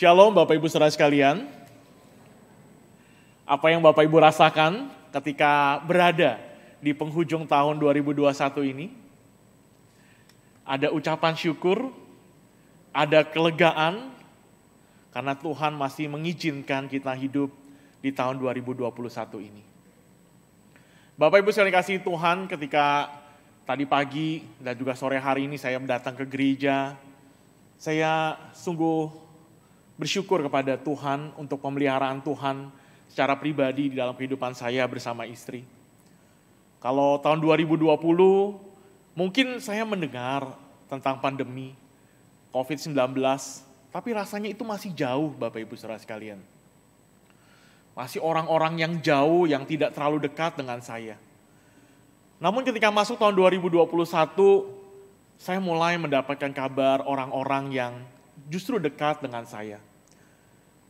Shalom Bapak Ibu Saudara sekalian. Apa yang Bapak Ibu rasakan ketika berada di penghujung tahun 2021 ini? Ada ucapan syukur, ada kelegaan, karena Tuhan masih mengizinkan kita hidup di tahun 2021 ini. Bapak Ibu sekalian kasih Tuhan, ketika tadi pagi dan juga sore hari ini saya datang ke gereja, saya sungguh bersyukur kepada Tuhan untuk pemeliharaan Tuhan secara pribadi di dalam kehidupan saya bersama istri. Kalau tahun 2020, mungkin saya mendengar tentang pandemi COVID-19, tapi rasanya itu masih jauh Bapak Ibu Saudara sekalian. Masih orang-orang yang jauh, yang tidak terlalu dekat dengan saya. Namun ketika masuk tahun 2021, saya mulai mendapatkan kabar orang-orang yang justru dekat dengan saya.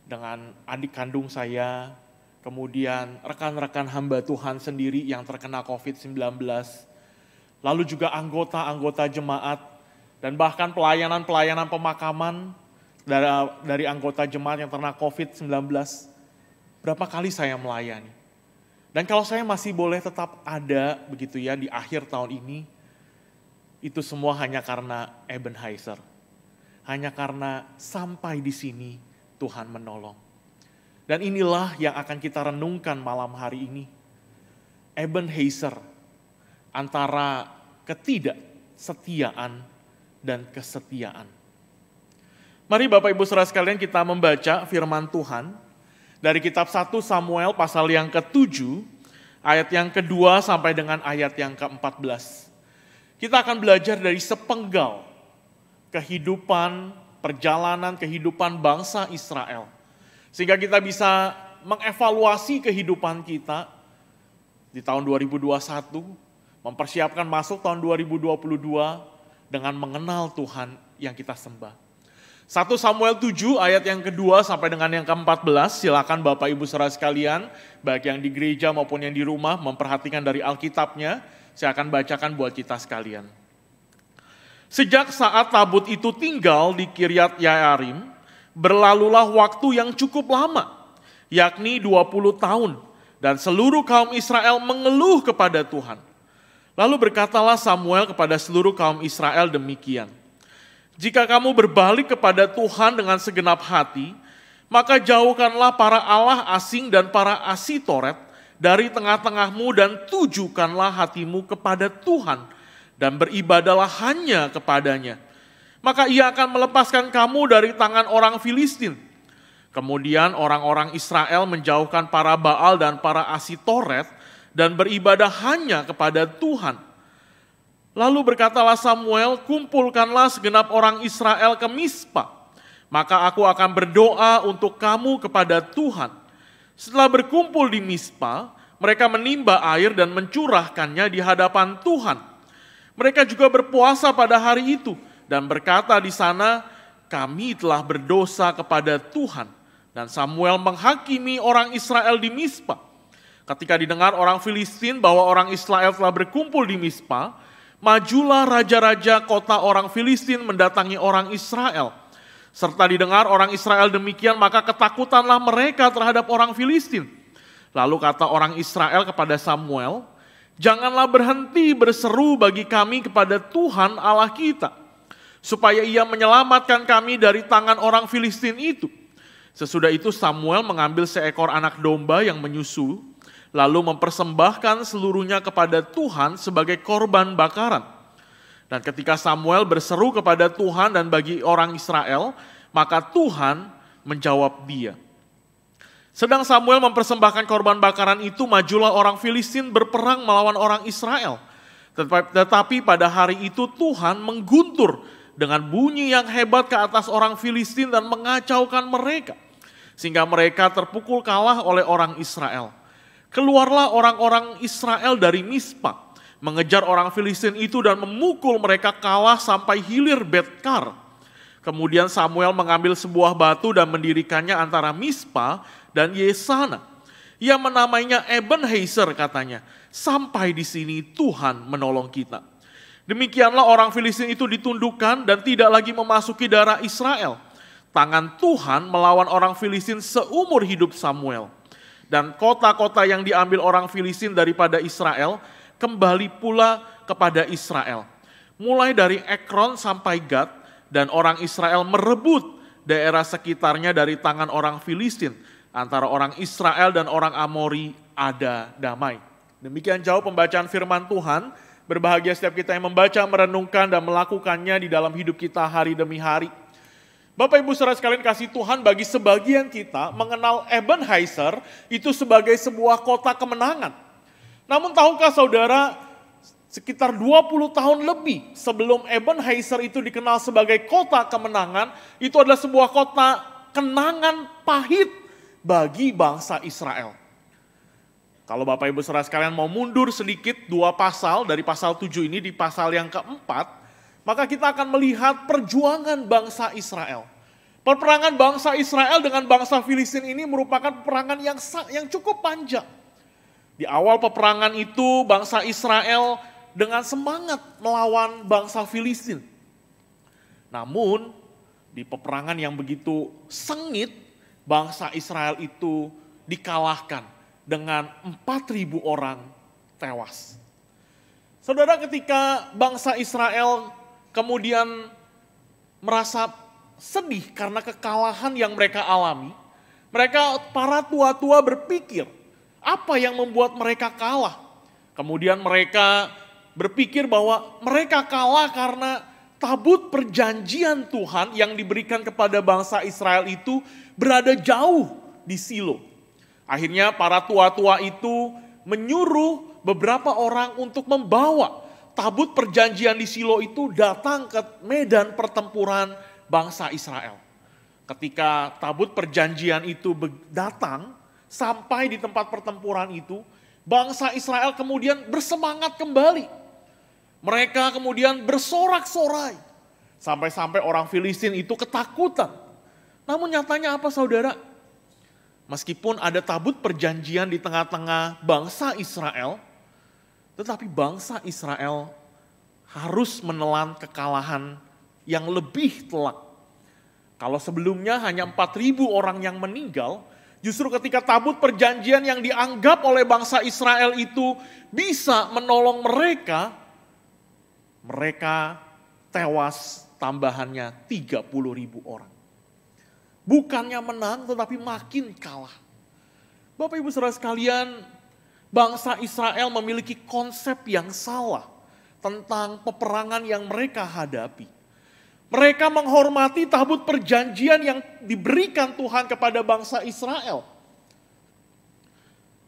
Dengan adik kandung saya, kemudian rekan-rekan hamba Tuhan sendiri yang terkena COVID-19, lalu juga anggota-anggota jemaat, dan bahkan pelayanan-pelayanan pemakaman dari anggota jemaat yang terkena COVID-19. Berapa kali saya melayani. Dan kalau saya masih boleh tetap ada begitu ya di akhir tahun ini, itu semua hanya karena Ebenezer. Hanya karena sampai di sini Tuhan menolong. Dan inilah yang akan kita renungkan malam hari ini. Ebenezer, antara ketidaksetiaan dan kesetiaan. Mari Bapak Ibu Saudara sekalian kita membaca firman Tuhan dari kitab 1 Samuel pasal yang ke-7, ayat yang ke-2 sampai dengan ayat yang ke-14. Kita akan belajar dari sepenggal perjalanan kehidupan bangsa Israel. Sehingga kita bisa mengevaluasi kehidupan kita di tahun 2021, mempersiapkan masuk tahun 2022 dengan mengenal Tuhan yang kita sembah. 1 Samuel 7 ayat yang kedua sampai dengan yang ke-14, silakan Bapak Ibu Saudara sekalian, baik yang di gereja maupun yang di rumah, memperhatikan dari Alkitabnya, saya akan bacakan buat kita sekalian. Sejak saat tabut itu tinggal di Kiryat Yearim, berlalulah waktu yang cukup lama, yakni 20 tahun, dan seluruh kaum Israel mengeluh kepada Tuhan. Lalu berkatalah Samuel kepada seluruh kaum Israel demikian, jika kamu berbalik kepada Tuhan dengan segenap hati, maka jauhkanlah para allah asing dan para asitoret dari tengah-tengahmu dan tujukanlah hatimu kepada Tuhan dan beribadalah hanya kepadanya. Maka ia akan melepaskan kamu dari tangan orang Filistin. Kemudian orang-orang Israel menjauhkan para Baal dan para asitoret dan beribadah hanya kepada Tuhan. Lalu berkatalah Samuel, kumpulkanlah segenap orang Israel ke Mispa, maka aku akan berdoa untuk kamu kepada Tuhan. Setelah berkumpul di Mispa, mereka menimba air dan mencurahkannya di hadapan Tuhan. Mereka juga berpuasa pada hari itu dan berkata di sana, kami telah berdosa kepada Tuhan. Dan Samuel menghakimi orang Israel di Mispa. Ketika didengar orang Filistin bahwa orang Israel telah berkumpul di Mispa, majulah raja-raja kota orang Filistin mendatangi orang Israel. Serta didengar orang Israel demikian, maka ketakutanlah mereka terhadap orang Filistin. Lalu kata orang Israel kepada Samuel, janganlah berhenti berseru bagi kami kepada Tuhan Allah kita, supaya ia menyelamatkan kami dari tangan orang Filistin itu. Sesudah itu Samuel mengambil seekor anak domba yang menyusu, lalu mempersembahkan seluruhnya kepada Tuhan sebagai korban bakaran. Dan ketika Samuel berseru kepada Tuhan dan bagi orang Israel, maka Tuhan menjawab dia. Sedang Samuel mempersembahkan korban bakaran itu, majulah orang Filistin berperang melawan orang Israel. Tetapi pada hari itu Tuhan mengguntur dengan bunyi yang hebat ke atas orang Filistin dan mengacaukan mereka, sehingga mereka terpukul kalah oleh orang Israel. Keluarlah orang-orang Israel dari Mispa, mengejar orang Filistin itu dan memukul mereka kalah sampai hilir Betkar. Kemudian Samuel mengambil sebuah batu dan mendirikannya antara Mispa dan Yesana. Ia menamainya Ebenezer katanya, sampai di sini Tuhan menolong kita. Demikianlah orang Filistin itu ditundukkan dan tidak lagi memasuki daerah Israel. tangan Tuhan melawan orang Filistin seumur hidup Samuel. Dan kota-kota yang diambil orang Filistin daripada Israel kembali pula kepada Israel. Mulai dari Ekron sampai Gad, dan orang Israel merebut daerah sekitarnya dari tangan orang Filistin. Antara orang Israel dan orang Amori ada damai. Demikian jauh pembacaan firman Tuhan. Berbahagia setiap kita yang membaca, merenungkan, dan melakukannya di dalam hidup kita hari demi hari. Bapak Ibu saudara sekalian kasih Tuhan, bagi sebagian kita mengenal Ebenezer itu sebagai sebuah kota kemenangan. Namun tahukah saudara, sekitar 20 tahun lebih sebelum Ebenezer itu dikenal sebagai kota kemenangan, itu adalah sebuah kota kenangan pahit bagi bangsa Israel. Kalau Bapak Ibu saudara sekalian mau mundur sedikit 2 pasal dari pasal 7 ini di pasal yang keempat, maka kita akan melihat perjuangan bangsa Israel. Peperangan bangsa Israel dengan bangsa Filistin ini merupakan peperangan yang cukup panjang. Di awal peperangan itu bangsa Israel dengan semangat melawan bangsa Filistin. Namun di peperangan yang begitu sengit, bangsa Israel itu dikalahkan dengan 4.000 orang tewas. Saudara, ketika bangsa Israel kemudian merasa sedih karena kekalahan yang mereka alami, para tua-tua berpikir, apa yang membuat mereka kalah? Kemudian mereka berpikir bahwa mereka kalah karena tabut perjanjian Tuhan yang diberikan kepada bangsa Israel itu berada jauh di Silo. Akhirnya para tua-tua itu menyuruh beberapa orang untuk membawa tabut perjanjian di Silo itu datang ke medan pertempuran bangsa Israel. Ketika tabut perjanjian itu datang sampai di tempat pertempuran itu, bangsa Israel kemudian bersemangat kembali. Mereka kemudian bersorak-sorai. Sampai-sampai orang Filistin itu ketakutan. Namun nyatanya apa saudara? Meskipun ada tabut perjanjian di tengah-tengah bangsa Israel, tetapi bangsa Israel harus menelan kekalahan yang lebih telak. Kalau sebelumnya hanya 4.000 orang yang meninggal, justru ketika tabut perjanjian yang dianggap oleh bangsa Israel itu bisa menolong mereka tewas tambahannya 30.000 orang. Bukannya menang tetapi makin kalah. Bapak Ibu saudara sekalian, bangsa Israel memiliki konsep yang salah tentang peperangan yang mereka hadapi. Mereka menghormati tabut perjanjian yang diberikan Tuhan kepada bangsa Israel.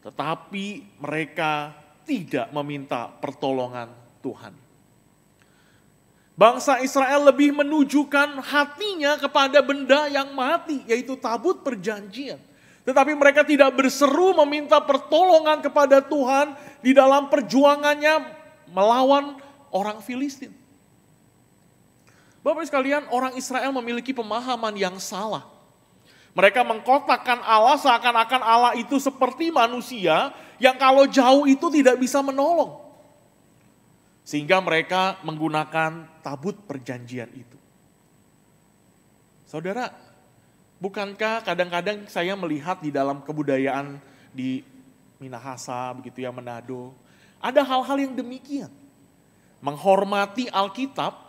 Tetapi mereka tidak meminta pertolongan Tuhan. Bangsa Israel lebih menunjukkan hatinya kepada benda yang mati, yaitu tabut perjanjian. Tetapi mereka tidak berseru meminta pertolongan kepada Tuhan di dalam perjuangannya melawan orang Filistin. Bapak sekalian, orang Israel memiliki pemahaman yang salah. Mereka mengkotakkan Allah seakan-akan Allah itu seperti manusia yang kalau jauh itu tidak bisa menolong. Sehingga mereka menggunakan tabut perjanjian itu. Saudara, bukankah kadang-kadang saya melihat di dalam kebudayaan di Minahasa, begitu ya, Manado, ada hal-hal yang demikian. Menghormati Alkitab,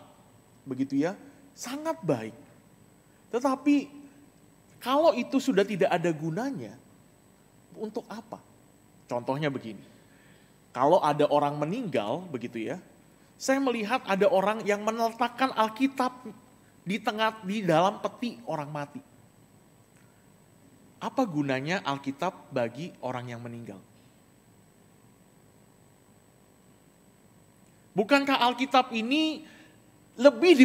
begitu ya, sangat baik. Tetapi kalau itu sudah tidak ada gunanya, untuk apa? Contohnya begini. Kalau ada orang meninggal, begitu ya, saya melihat ada orang yang meletakkan Alkitab di dalam peti orang mati. Apa gunanya Alkitab bagi orang yang meninggal? Bukankah Alkitab ini lebih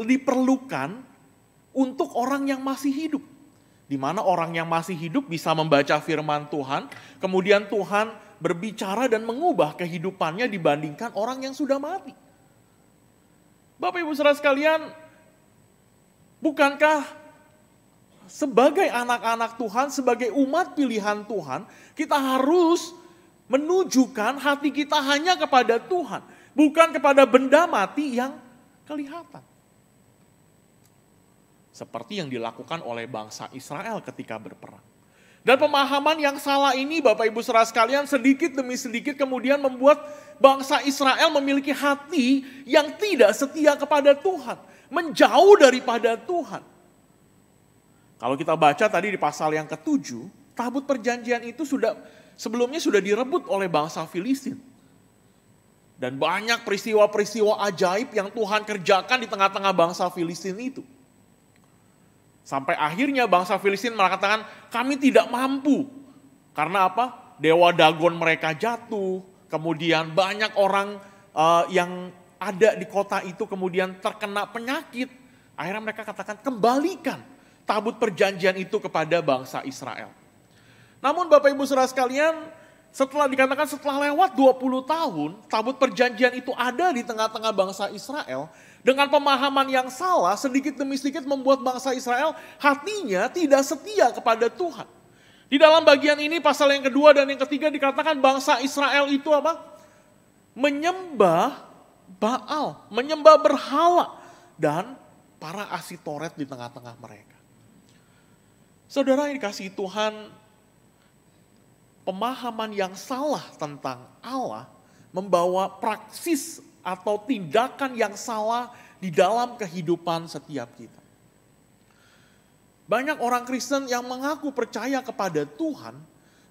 diperlukan untuk orang yang masih hidup? Di mana orang yang masih hidup bisa membaca firman Tuhan, kemudian Tuhan berbicara dan mengubah kehidupannya dibandingkan orang yang sudah mati. Bapak Ibu saudara sekalian, bukankah sebagai anak-anak Tuhan, sebagai umat pilihan Tuhan, kita harus menunjukkan hati kita hanya kepada Tuhan, bukan kepada benda mati yang kelihatan. seperti yang dilakukan oleh bangsa Israel ketika berperang. Dan pemahaman yang salah ini Bapak Ibu Saudara sekalian sedikit demi sedikit kemudian membuat bangsa Israel memiliki hati yang tidak setia kepada Tuhan, menjauh daripada Tuhan. Kalau kita baca tadi di pasal yang ke-7, tabut perjanjian itu sebelumnya sudah direbut oleh bangsa Filistin. Dan banyak peristiwa-peristiwa ajaib yang Tuhan kerjakan di tengah-tengah bangsa Filistin itu. Sampai akhirnya bangsa Filistin mengatakan, kami tidak mampu. Karena apa? Dewa Dagon mereka jatuh, kemudian banyak orang yang ada di kota itu kemudian terkena penyakit. Akhirnya mereka katakan, kembalikan tabut perjanjian itu kepada bangsa Israel. Namun Bapak Ibu Saudara sekalian, setelah lewat 20 tahun, tabut perjanjian itu ada di tengah-tengah bangsa Israel, dengan pemahaman yang salah, sedikit demi sedikit membuat bangsa Israel hatinya tidak setia kepada Tuhan. Di dalam bagian ini pasal yang kedua dan yang ketiga dikatakan bangsa Israel itu apa? Menyembah Baal, menyembah berhala dan para Asitoret di tengah-tengah mereka. Saudara yang dikasihi Tuhan, pemahaman yang salah tentang Allah membawa praksis atau tindakan yang salah di dalam kehidupan setiap kita. Banyak orang Kristen yang mengaku percaya kepada Tuhan,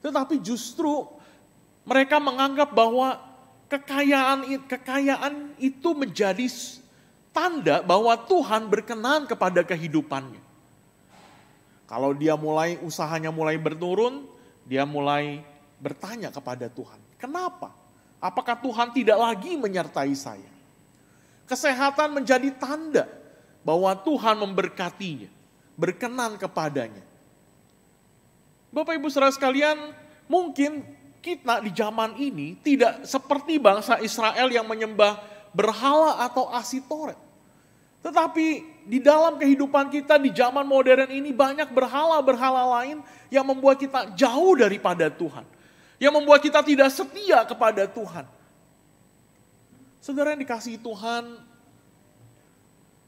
tetapi justru mereka menganggap bahwa kekayaan itu menjadi tanda bahwa Tuhan berkenan kepada kehidupannya. Kalau usahanya mulai berturun, dia mulai bertanya kepada Tuhan, kenapa? Apakah Tuhan tidak lagi menyertai saya? Kesehatan menjadi tanda bahwa Tuhan memberkatinya, berkenan kepadanya. Bapak Ibu Saudara sekalian, mungkin kita di zaman ini tidak seperti bangsa Israel yang menyembah berhala atau Asitoret. Tetapi di dalam kehidupan kita di zaman modern ini banyak berhala-berhala lain yang membuat kita jauh daripada Tuhan. Yang membuat kita tidak setia kepada Tuhan. Saudara yang dikasihi Tuhan,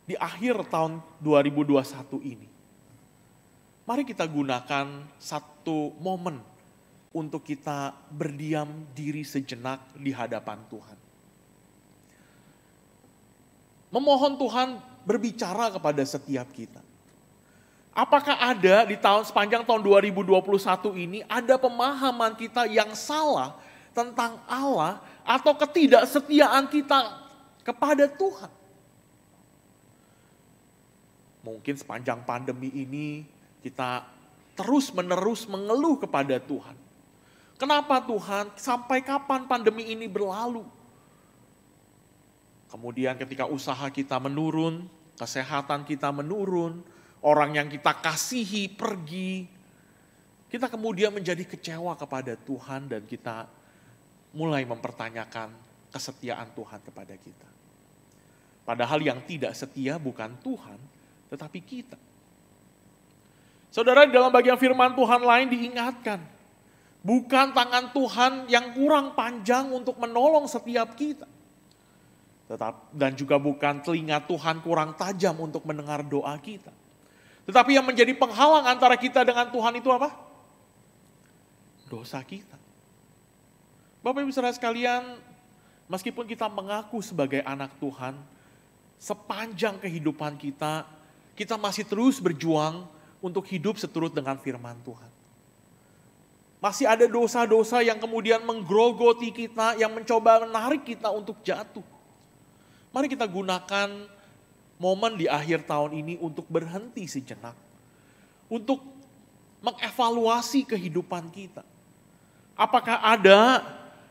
di akhir tahun 2021 ini, mari kita gunakan satu momen untuk kita berdiam diri sejenak di hadapan Tuhan. Memohon Tuhan berbicara kepada setiap kita. Apakah ada di sepanjang tahun 2021 ini ada pemahaman kita yang salah tentang Allah atau ketidaksetiaan kita kepada Tuhan? Mungkin sepanjang pandemi ini kita terus-menerus mengeluh kepada Tuhan. Kenapa Tuhan? Sampai kapan pandemi ini berlalu? Kemudian ketika usaha kita menurun, kesehatan kita menurun, orang yang kita kasihi pergi, kita kemudian menjadi kecewa kepada Tuhan dan kita mulai mempertanyakan kesetiaan Tuhan kepada kita. Padahal yang tidak setia bukan Tuhan, tetapi kita. Saudara, dalam bagian firman Tuhan lain diingatkan, bukan tangan Tuhan yang kurang panjang untuk menolong setiap kita. Dan juga bukan telinga Tuhan kurang tajam untuk mendengar doa kita. Tetapi yang menjadi penghalang antara kita dengan Tuhan itu apa? Dosa kita. Bapak Ibu Saudara sekalian, meskipun kita mengaku sebagai anak Tuhan, sepanjang kehidupan kita, kita masih terus berjuang untuk hidup seturut dengan firman Tuhan. Masih ada dosa-dosa yang kemudian menggerogoti kita, yang mencoba menarik kita untuk jatuh. Mari kita gunakan momen di akhir tahun ini untuk berhenti sejenak. Untuk mengevaluasi kehidupan kita. Apakah ada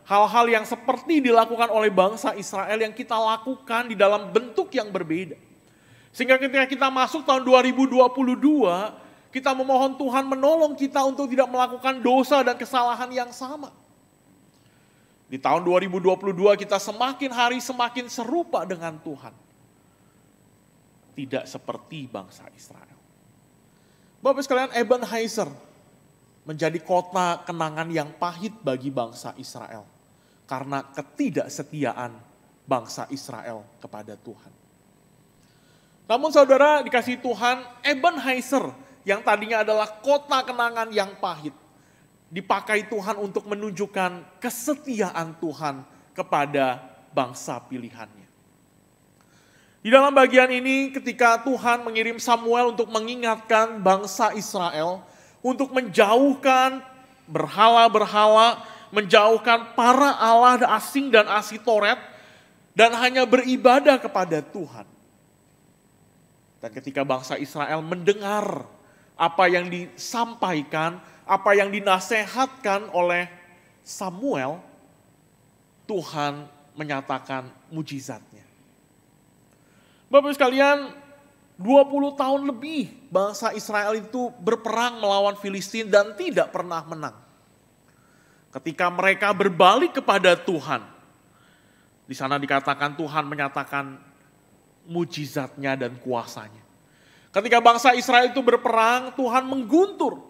hal-hal yang seperti dilakukan oleh bangsa Israel yang kita lakukan di dalam bentuk yang berbeda. Sehingga ketika kita masuk tahun 2022, kita memohon Tuhan menolong kita untuk tidak melakukan dosa dan kesalahan yang sama. Di tahun 2022 kita semakin hari semakin serupa dengan Tuhan. Tidak seperti bangsa Israel. Bapak sekalian, Ebenezer menjadi kota kenangan yang pahit bagi bangsa Israel. Karena ketidaksetiaan bangsa Israel kepada Tuhan. Namun saudara dikasih Tuhan, Ebenezer yang tadinya adalah kota kenangan yang pahit, dipakai Tuhan untuk menunjukkan kesetiaan Tuhan kepada bangsa pilihannya. Di dalam bagian ini ketika Tuhan mengirim Samuel untuk mengingatkan bangsa Israel, untuk menjauhkan berhala-berhala, menjauhkan para allah asing dan Asitoret, dan hanya beribadah kepada Tuhan. Dan ketika bangsa Israel mendengar apa yang disampaikan, apa yang dinasehatkan oleh Samuel, Tuhan menyatakan mujizatnya. Bapak-Ibu sekalian, 20 tahun lebih bangsa Israel itu berperang melawan Filistin dan tidak pernah menang. Ketika mereka berbalik kepada Tuhan, di sana dikatakan Tuhan menyatakan mujizatnya dan kuasanya. Ketika bangsa Israel itu berperang, Tuhan mengguntur,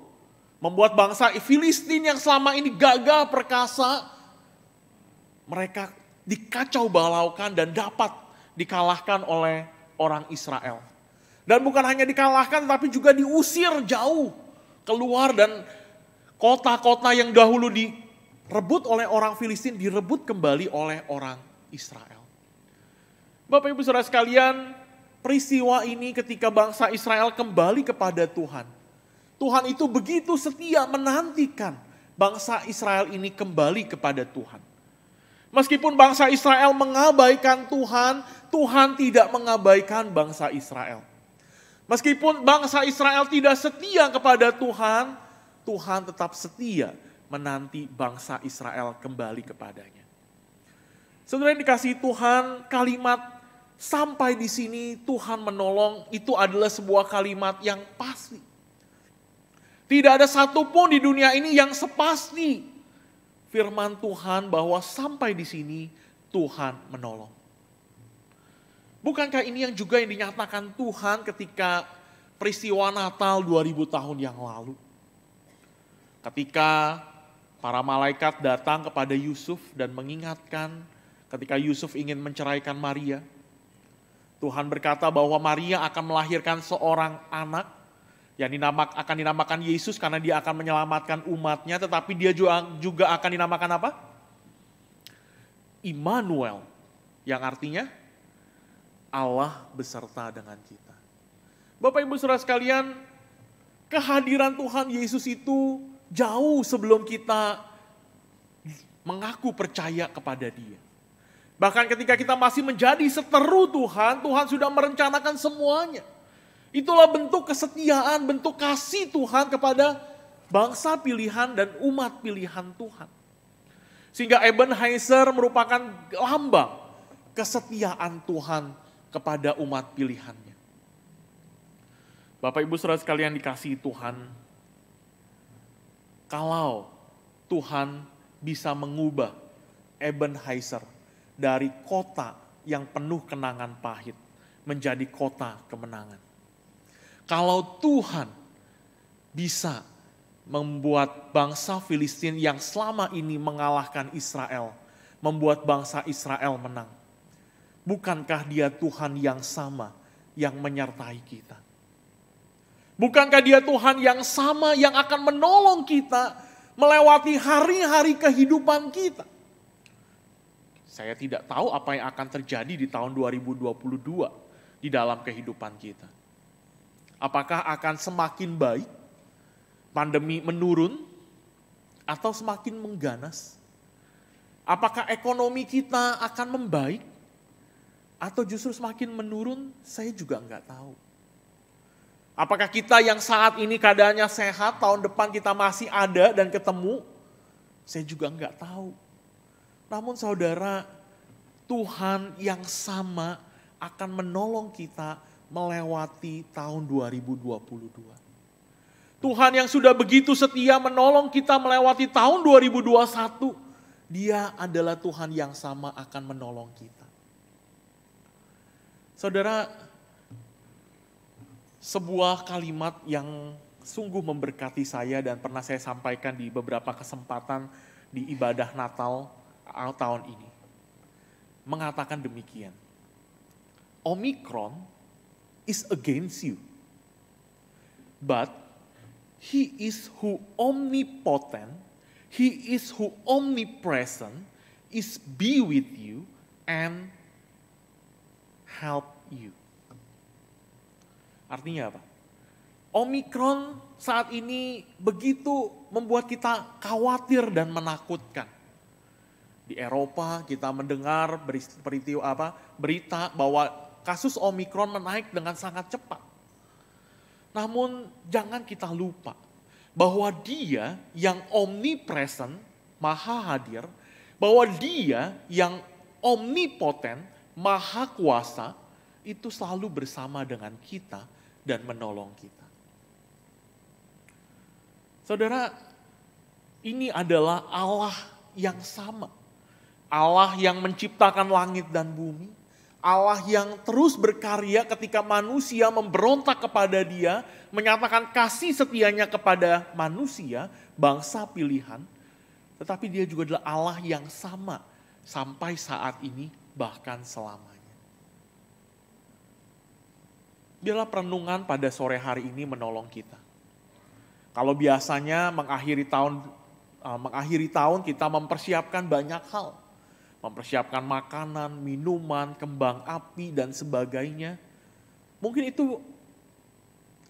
membuat bangsa Filistin yang selama ini gagah perkasa, mereka dikacau balaukan dan dapat dikalahkan oleh orang Israel. Dan bukan hanya dikalahkan, tapi juga diusir jauh keluar, dan kota-kota yang dahulu direbut oleh orang Filistin direbut kembali oleh orang Israel. Bapak Ibu Saudara sekalian, peristiwa ini ketika bangsa Israel kembali kepada Tuhan, Tuhan itu begitu setia menantikan bangsa Israel ini kembali kepada Tuhan. Meskipun bangsa Israel mengabaikan Tuhan, Tuhan tidak mengabaikan bangsa Israel. Meskipun bangsa Israel tidak setia kepada Tuhan, Tuhan tetap setia menanti bangsa Israel kembali kepadanya. Saudara yang dikasihi Tuhan, kalimat sampai di sini Tuhan menolong itu adalah sebuah kalimat yang pasti. Tidak ada satupun di dunia ini yang sepasti firman Tuhan bahwa sampai di sini Tuhan menolong. Bukankah ini yang juga yang dinyatakan Tuhan ketika peristiwa Natal 2000 tahun yang lalu? Ketika para malaikat datang kepada Yusuf dan mengingatkan ketika Yusuf ingin menceraikan Maria, Tuhan berkata bahwa Maria akan melahirkan seorang anak yang akan dinamakan Yesus karena dia akan menyelamatkan umatnya, tetapi dia juga akan dinamakan apa? Immanuel, yang artinya Allah beserta dengan kita. Bapak Ibu Saudara sekalian, kehadiran Tuhan Yesus itu jauh sebelum kita mengaku percaya kepada Dia. Bahkan ketika kita masih menjadi seteru Tuhan, Tuhan sudah merencanakan semuanya. Itulah bentuk kesetiaan, bentuk kasih Tuhan kepada bangsa pilihan dan umat pilihan Tuhan. Sehingga Ebenezer merupakan lambang kesetiaan Tuhan kepada umat pilihannya. Bapak Ibu Saudara sekalian dikasihi Tuhan, kalau Tuhan bisa mengubah Ebenezer dari kota yang penuh kenangan pahit menjadi kota kemenangan. Kalau Tuhan bisa membuat bangsa Filistin yang selama ini mengalahkan Israel, membuat bangsa Israel menang, bukankah Dia Tuhan yang sama yang menyertai kita? Bukankah Dia Tuhan yang sama yang akan menolong kita melewati hari-hari kehidupan kita? Saya tidak tahu apa yang akan terjadi di tahun 2022 di dalam kehidupan kita. Apakah akan semakin baik, pandemi menurun, atau semakin mengganas? Apakah ekonomi kita akan membaik, atau justru semakin menurun? Saya juga enggak tahu. Apakah kita yang saat ini keadaannya sehat, tahun depan kita masih ada dan ketemu? Saya juga enggak tahu. Namun saudara, Tuhan yang sama akan menolong kita melewati tahun 2022. Tuhan yang sudah begitu setia menolong kita melewati tahun 2021, Dia adalah Tuhan yang sama akan menolong kita. Saudara, sebuah kalimat yang sungguh memberkati saya dan pernah saya sampaikan di beberapa kesempatan di ibadah Natal tahun ini, mengatakan demikian. Omikron is against you. But He is who omnipotent, He is who omnipresent, is be with you and help you. Artinya apa? Omikron saat ini begitu membuat kita khawatir dan menakutkan. Di Eropa kita mendengar berita bahwa kasus Omikron menaik dengan sangat cepat. Namun jangan kita lupa bahwa Dia yang omnipresent, maha hadir, bahwa Dia yang omnipotent, maha kuasa, itu selalu bersama dengan kita dan menolong kita. Saudara, ini adalah Allah yang sama. Allah yang menciptakan langit dan bumi. Allah yang terus berkarya ketika manusia memberontak kepada Dia, menyatakan kasih setianya kepada manusia, bangsa pilihan. Tetapi Dia juga adalah Allah yang sama sampai saat ini, bahkan selamanya. Biarlah perenungan pada sore hari ini menolong kita. Kalau biasanya mengakhiri tahun kita mempersiapkan banyak hal. Mempersiapkan makanan, minuman, kembang api, dan sebagainya. Mungkin itu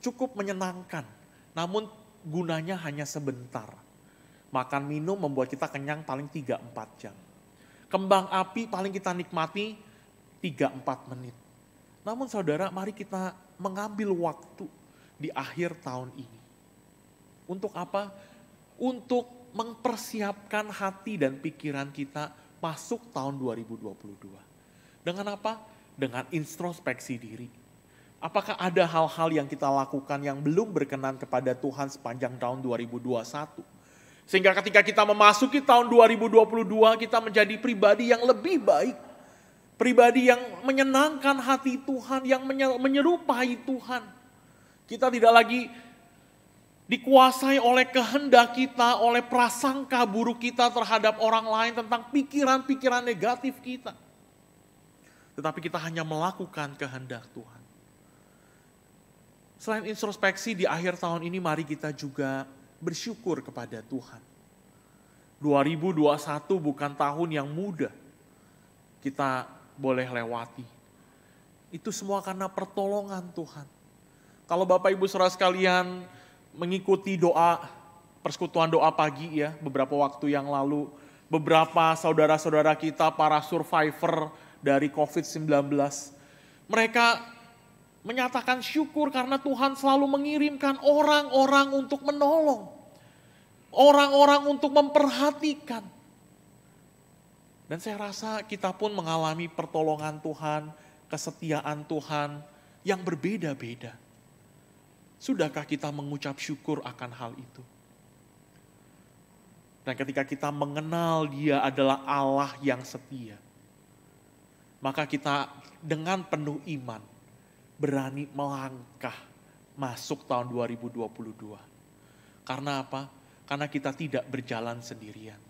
cukup menyenangkan, namun gunanya hanya sebentar. Makan minum membuat kita kenyang paling 3-4 jam. Kembang api paling kita nikmati 3-4 menit. Namun saudara, mari kita mengambil waktu di akhir tahun ini. Untuk apa? Untuk mempersiapkan hati dan pikiran kita masuk tahun 2022. Dengan apa? Dengan introspeksi diri. Apakah ada hal-hal yang kita lakukan yang belum berkenan kepada Tuhan sepanjang tahun 2021? Sehingga ketika kita memasuki tahun 2022, kita menjadi pribadi yang lebih baik. Pribadi yang menyenangkan hati Tuhan, yang menyerupai Tuhan. Kita tidak lagi dikuasai oleh kehendak kita, oleh prasangka buruk kita terhadap orang lain tentang pikiran-pikiran negatif kita. Tetapi kita hanya melakukan kehendak Tuhan. Selain introspeksi di akhir tahun ini, mari kita juga bersyukur kepada Tuhan. 2021 bukan tahun yang mudah kita boleh lewati. Itu semua karena pertolongan Tuhan. Kalau Bapak Ibu Saudara sekalian mengikuti persekutuan doa pagi ya, beberapa waktu yang lalu, beberapa saudara-saudara kita, para survivor dari COVID-19, mereka menyatakan syukur karena Tuhan selalu mengirimkan orang-orang untuk menolong, orang-orang untuk memperhatikan. Dan saya rasa kita pun mengalami pertolongan Tuhan, kesetiaan Tuhan yang berbeda-beda. Sudahkah kita mengucap syukur akan hal itu? Dan ketika kita mengenal Dia adalah Allah yang setia, maka kita dengan penuh iman berani melangkah masuk tahun 2022. Karena apa? Karena kita tidak berjalan sendirian.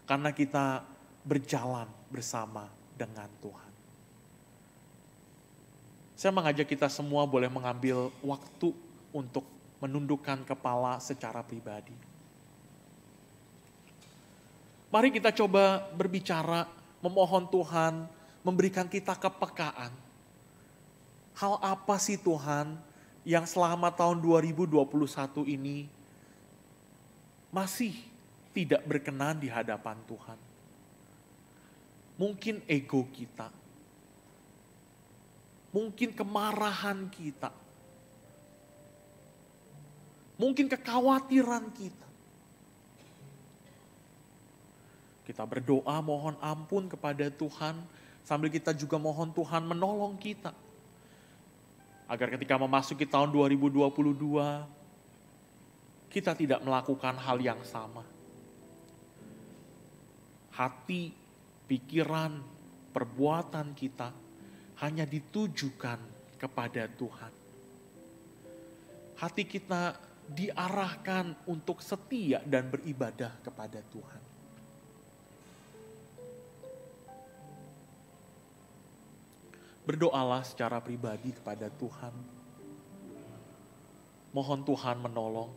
Karena kita berjalan bersama dengan Tuhan. Saya mengajak kita semua boleh mengambil waktu untuk menundukkan kepala secara pribadi. Mari kita coba berbicara, memohon Tuhan memberikan kita kepekaan. Hal apa sih Tuhan yang selama tahun 2021 ini masih tidak berkenan di hadapan Tuhan? Mungkin ego kita, mungkin kemarahan kita, mungkin kekhawatiran kita. Kita berdoa mohon ampun kepada Tuhan, sambil kita juga mohon Tuhan menolong kita. Agar ketika memasuki tahun 2022, kita tidak melakukan hal yang sama. Hati, pikiran, perbuatan kita hanya ditujukan kepada Tuhan. Hati kita diarahkan untuk setia dan beribadah kepada Tuhan. berdoalah secara pribadi kepada Tuhan. Mohon Tuhan menolong.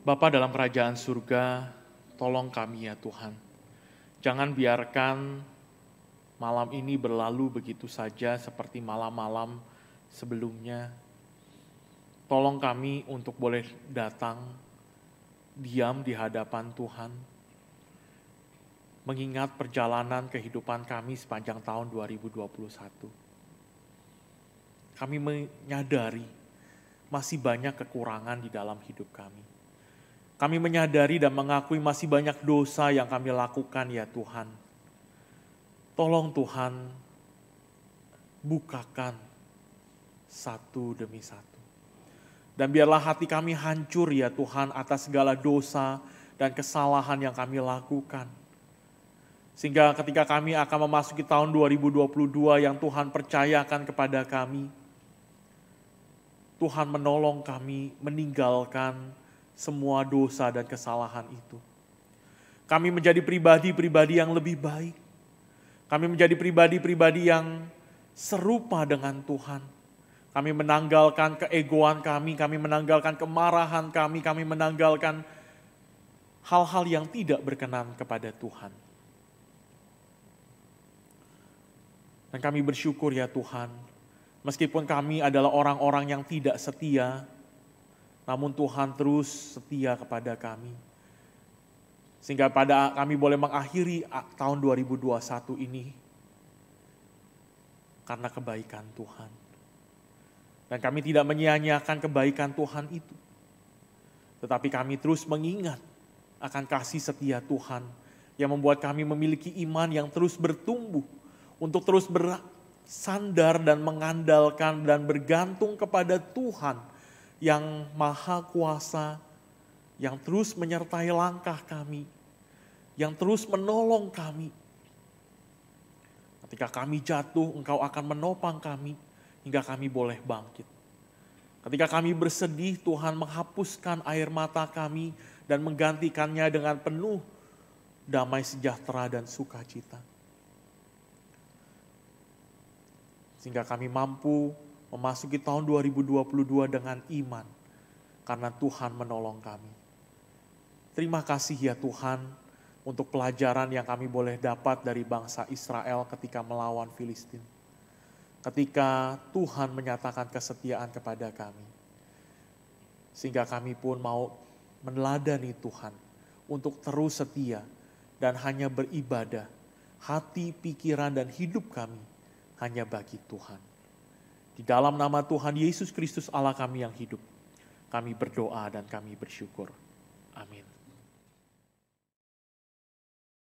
Bapa dalam kerajaan surga, tolong kami ya Tuhan. Jangan biarkan malam ini berlalu begitu saja seperti malam-malam sebelumnya. Tolong kami untuk boleh datang, diam di hadapan Tuhan, mengingat perjalanan kehidupan kami sepanjang tahun 2021. Kami menyadari masih banyak kekurangan di dalam hidup kami. Kami menyadari dan mengakui masih banyak dosa yang kami lakukan ya Tuhan. Tolong Tuhan, bukakan satu demi satu. Dan biarlah hati kami hancur ya Tuhan atas segala dosa dan kesalahan yang kami lakukan. Sehingga ketika kami akan memasuki tahun 2022 yang Tuhan percayakan kepada kami, Tuhan menolong kami meninggalkan semua dosa dan kesalahan itu. Kami menjadi pribadi-pribadi yang lebih baik. Kami menjadi pribadi-pribadi yang serupa dengan Tuhan. Kami menanggalkan keegoan kami menanggalkan kemarahan kami menanggalkan hal-hal yang tidak berkenan kepada Tuhan. Dan kami bersyukur ya Tuhan, meskipun kami adalah orang-orang yang tidak setia, namun Tuhan terus setia kepada kami. Sehingga pada kami boleh mengakhiri tahun 2021 ini karena kebaikan Tuhan. Dan kami tidak menyia-nyiakan kebaikan Tuhan itu. Tetapi kami terus mengingat akan kasih setia Tuhan yang membuat kami memiliki iman yang terus bertumbuh untuk terus bersandar dan mengandalkan dan bergantung kepada Tuhan yang maha kuasa, yang terus menyertai langkah kami, yang terus menolong kami. Ketika kami jatuh, Engkau akan menopang kami hingga kami boleh bangkit. Ketika kami bersedih, Tuhan menghapuskan air mata kami dan menggantikannya dengan penuh damai sejahtera dan sukacita. Sehingga kami mampu memasuki tahun 2022 dengan iman, karena Tuhan menolong kami. Terima kasih ya Tuhan, untuk pelajaran yang kami boleh dapat dari bangsa Israel ketika melawan Filistin. Ketika Tuhan menyatakan kesetiaan kepada kami. Sehingga kami pun mau meneladani Tuhan, untuk terus setia, dan hanya beribadah, hati, pikiran, dan hidup kami hanya bagi Tuhan. Di dalam nama Tuhan Yesus Kristus Allah kami yang hidup, kami berdoa dan kami bersyukur. Amin.